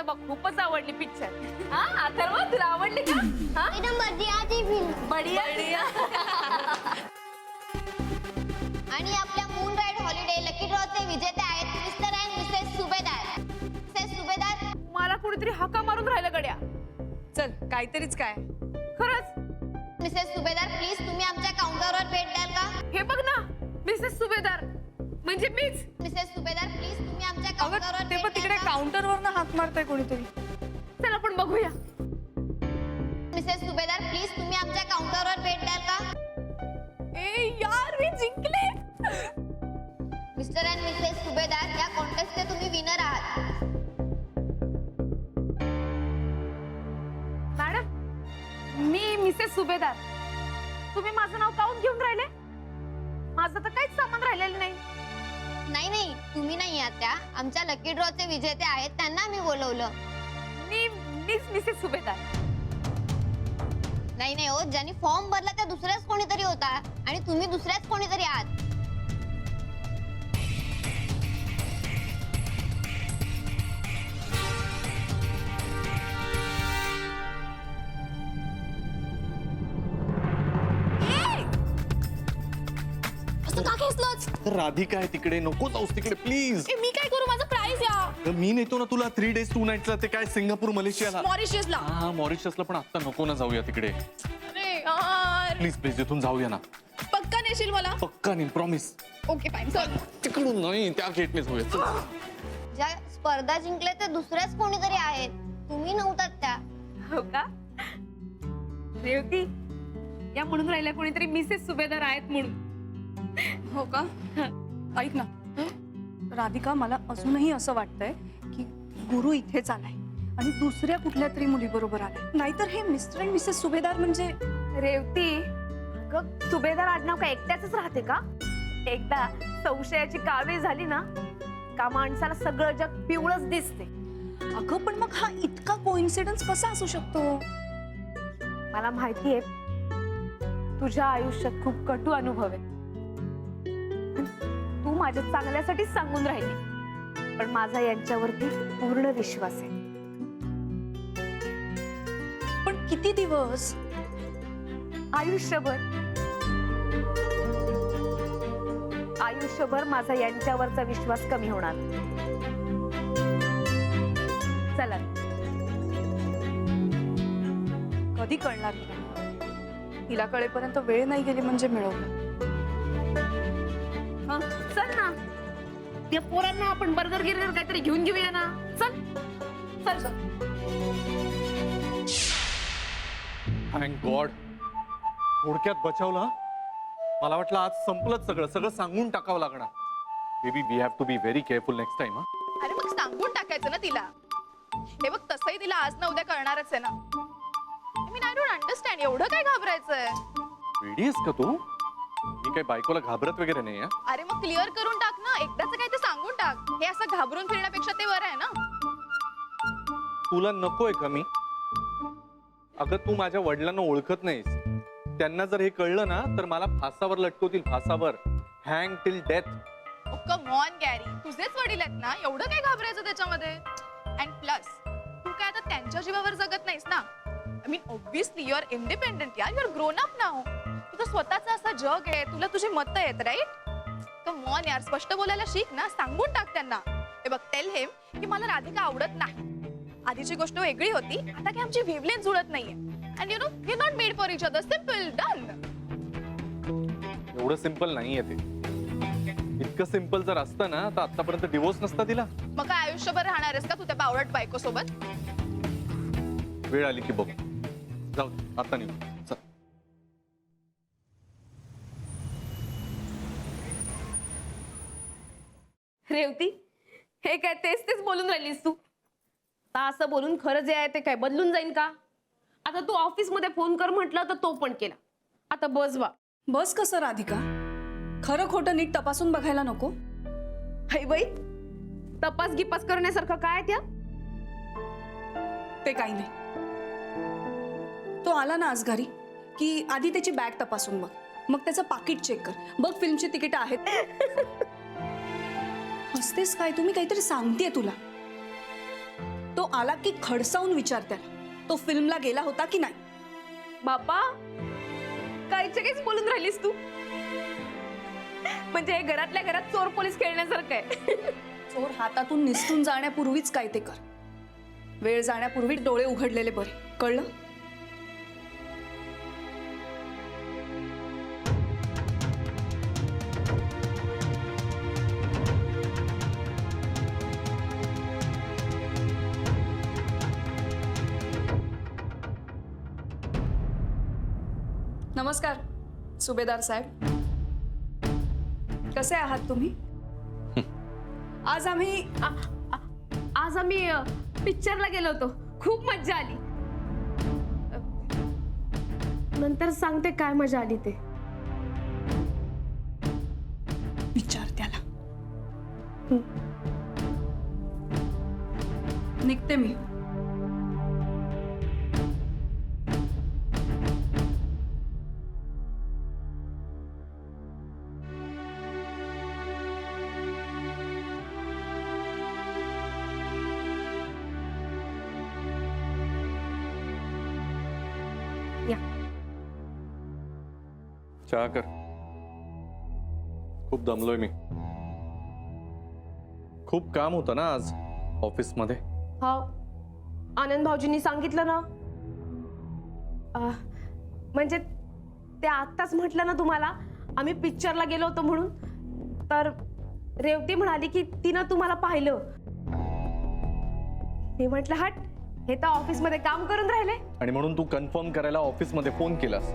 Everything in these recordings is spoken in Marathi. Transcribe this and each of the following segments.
बघ खूपच आवडली पिक्चर. हा अथर्व तुला आवडली का? हा एकदम बढ़िया थी फिल्म. बढिया. आणि आपल्या मून राईड हॉलिडे लकी ड्रॉचे विजेते आहेत मिस्टर अँड मिसेस सुभेदार. मिसेस सुभेदार, मला कुणीतरी हाका मारून राहिलं गड्या. चल काहीतरीच काय. खरंच मिसेस सुभेदार प्लीज तुम्ही आमच्या काउंटरवर भेट द्याल का? हे बघ ना मिसेस सुभेदार म्हणजे मीच. मिसेस सुभेदार प्लीज तुम्ही आमच्या अगं काउंटरवर ते भेट पण तिकडे द्याल का? काउंटरवरनं हाक मारताय कोणीतरी. चल आपण बघूया. मिसेस सुभेदार प्लीज तुम्ही आमच्या काउंटरवर भेट द्याल का? ए यार मी जिंकले. मिस्टर अँड मिसेस सुभेदार या कॉन्टेस्टचे तुम्ही विनर आहात. मॅडम मी मिसेस सुभेदार. तुम्ही माझं नाव काऊन घेऊन राहिले? माझं तर काहीच सामान राहिलेलं नाही. नाही नाही तुम्ही नाही आहात त्या आमच्या लकी ड्रॉचे विजेते आहेत त्यांना आम्ही बोलवलं. मीच मिसेस सुभेदार. नाही नाही हो ज्यांनी फॉर्म भरला त्या दुसऱ्याच कोणीतरी होता आणि तुम्ही दुसऱ्याच कोणीतरी आहात. राधिका आहे तिकडे, नको जाऊस तिकडे प्लीज. मी काय करू? माझं प्राइस या. मी नेतो ना तुला 3 days 2 nights ला. ते काय सिंगापूर मलेशियाला. मॉरिशसला. हा मॉरिशसला पण आता नको ना जाऊया तिकडे. अरे यार प्लीज प्लीज इथून जाऊया ना. पक्का नेशील मला? पक्का नाही प्रॉमिस. ओके फाईन चल. तिकडून नाही त्या गेटने जाऊया. चल. ज्या स्पर्धा जिंकल्या ते दुसऱ्याच कोणीतरी आहेत तुम्ही नव्हतात त्या. हो का? रेवती या म्हणून राहिल्या कोणीतरी मिसेस सुभेदार आहेत म्हणून. हो का? ऐक ना राधिका, मला अजूनही असं वाटतंय की गुरु इथेच आलाय आणि दुसऱ्या कुठल्या तरी मुली बरोबर आलाय. नाहीतर हे मिस्टर अँड मिसेस सुभेदार म्हणजे. रेवती अगं सुभेदार आडनाव का एकट्याच राहते का? एकदा संशयाची कावीळ झाली ना का माणसाला सगळं जग पिवळच दिसते. अगं पण मग हा इतका कोइन्सिडन्स कसा असू शकतो? मला माहितीये तुझ्या आयुष्यात खूप कटू अनुभव आहे. तू माझ्या चांगल्यासाठीच सांगून राहिली, पण माझा यांच्यावरती पूर्ण विश्वास आहे. पण किती दिवस? आयुष्यभर. आयुष्यभर माझा यांच्यावरचा विश्वास कमी होणार. चला कधी कळणार हिला कळेपर्यंत वेळ नाही गेली म्हणजे मिळवलं. हं, चल ना त्या पोरांना आपण बर्गर गिर्गर काहीतरी घेऊन घेऊया ना. चल चल चल. थँक गॉड थोडक्यात बचावला. मला वाटलं आज संपलंच सगळं. सगळं सांगून टाकावं लागणार. Baby we have to be very careful next time. अरे मग सांगून टाकायचं ना तिला. हे बघ तसंही तिला आज ना उद्या करणारच आहे ना. आय डोंट अंडरस्टँड एवढं काय घाबरायचंय. वेडी आहेस का तू? मी काही बायकोला घाबरत वगैरे नाही. अरे मग क्लिअर करून टाक ना. एकदाच काय ते सांगून टाक. हे असं घाबरून फिरण्यापेक्षा ते बरं आहे ना. तुला नकोय का मी? अगं तू माझ्या वडिलांना ओळखत नाहीस. त्यांना जर हे कळलं ना तर मला फासावर लटकवतील. फासावर. Hang till death. Come on Gary, तुझेच वडील आहेत ना, एवढं काय घाबरायचं त्याच्यामध्ये? अँड प्लस तू काय आता त्यांच्या जीवावर जगत नाहीस ना. I mean obviously you are independent यार. You are grown up now. तुझं स्वतःचं असं जग आहे. तुला तुझी मतं आहेत राईट. कम ऑन यार, स्पष्ट बोलायला शिक ना. सांगून टाक त्यांना. हे बघ टेल हिम की मला राधिका आवडत नाही. आधीची गोष्ट वेगळी होती, आता काय आमची वेवलेंथ जुळत नाहीये. And you know we are not made for each other. Simple done. एवढं सिंपल नाहीये ते. इतकं सिंपल जर असतं ना तर आतापर्यंत डिवोर्स नसता दिला. मग काय आयुष्यभर राहणार आहेस का तू त्या बावळट बायको सोबत? वेळ आली की बघ. जाऊ दे, आता निघू. चल. रेवती हे काय तेच तेच बोलून राहिलीस तू? आता असं बोलून खरं जे आहे ते काय बदलून जाईन का? आता तू ऑफिस मध्ये फोन कर म्हटलं तर तो पण केला. आता बस वा. बस कसं राधिका? खरं खोटं नीट तपासून बघायला नको? हाय बाई तपास गिपास करण्यासारखं काय त्या? ते काही नाही. तो आला ना आज घरी की आधी त्याची बॅग तपासून बघ, मग त्याचं पाकिट चेक कर, बघ फिल्मची तिकीट आहेत. हसतेस काय? तुम्ही काहीतरी सांगतेय तुला. तो तो आला की खडसावून विचार त्याला, तो फिल्मला गेला होता की नाही. बापा कायच्या काहीच बोलून राहिलीस तू. म्हणजे हे घरातल्या घरात चोर पोलीस खेळण्यासारखं आहे. चोर हातातून निसटून जाण्यापूर्वीच काय ते कर. वेळ जाण्यापूर्वी डोळे उघडलेले बरे, कळलं? नमस्कार सुभेदार साहेब, कसे आहात तुम्ही? आज आम्ही आज आम्ही पिक्चरला गेलो होतो, खूप मज्जा आली. नंतर सांगते काय मजा आली ते. विचार त्याला. निघते मी. या चहा कर. खूप दमलोय मी. खूप काम होतं ना आज ऑफिस मध्ये. हो, आनंद भाऊजींनी सांगितलं ना. म्हणजे ते आत्ताच म्हटलं ना तुम्हाला आम्ही पिक्चरला गेलो होतो म्हणून. तर रेवती म्हणाली की तिनं तुम्हाला पाहिलं. मी म्हटलं हट, हे तर ऑफिस मध्ये काम करून राहिले. आणि म्हणून तू कन्फर्म करायला ऑफिस मध्ये फोन केलास.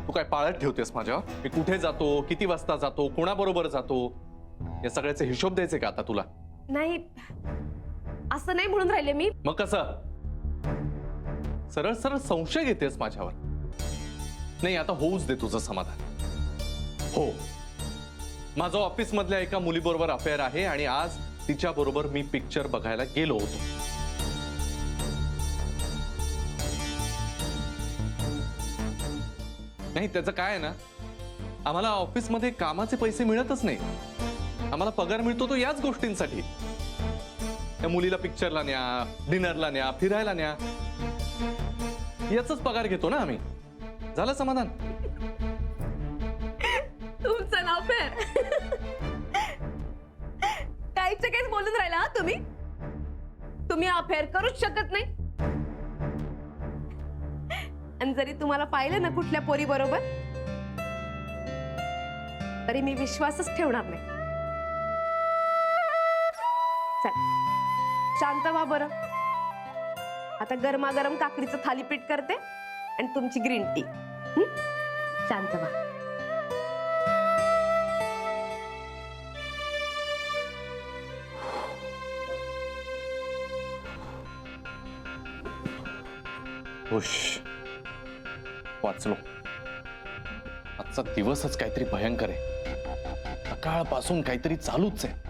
तू काय पाळत ठेवतेस माझ्या? मी कुठे जातो, किती वाजता जातो, कोणाबरोबर जातो, या सगळ्याचे हिशोब द्यायचे का आता तुला? नाही, असं नाही म्हणून राहिले मी. मग कसं? सरळ सरळ संशय घेतेस माझ्यावर. नाही, आता होऊच दे तुझं समाधान. हो, माझं ऑफिस मधल्या एका मुलीबरोबर अफेअर आहे आणि आज तिच्या बरोबर मी पिक्चर बघायला गेलो होतो. नाही, त्याचं काय आहे ना, आम्हाला ऑफिसमध्ये कामाचे पैसे मिळतच नाही. आम्हाला पगार मिळतो तो याच गोष्टींसाठी. त्या मुलीला पिक्चरला न्या, डिनरला न्या, फिरायला न्या, याचाच पगार घेतो ना आम्ही. झालं समाधान? तुमचं नाव फेर. काहीच काहीच बोलून राहिला हा तुम्ही. तुम्ही अफेअर करूच शकत नाही. आणि जरी तुम्हाला पाहिलं ना कुठल्या पोरी बरोबर, तरी मी विश्वासच ठेवणार नाही. चल शांत व्हा बरं. आता गरमागरम काकडीचं थालीपीठ करते आणि तुमची ग्रीन टी. शांत व्हा. हुश, वाचलो. आजचा दिवसच काहीतरी भयंकर आहे. सकाळपासून काहीतरी चालूच आहे.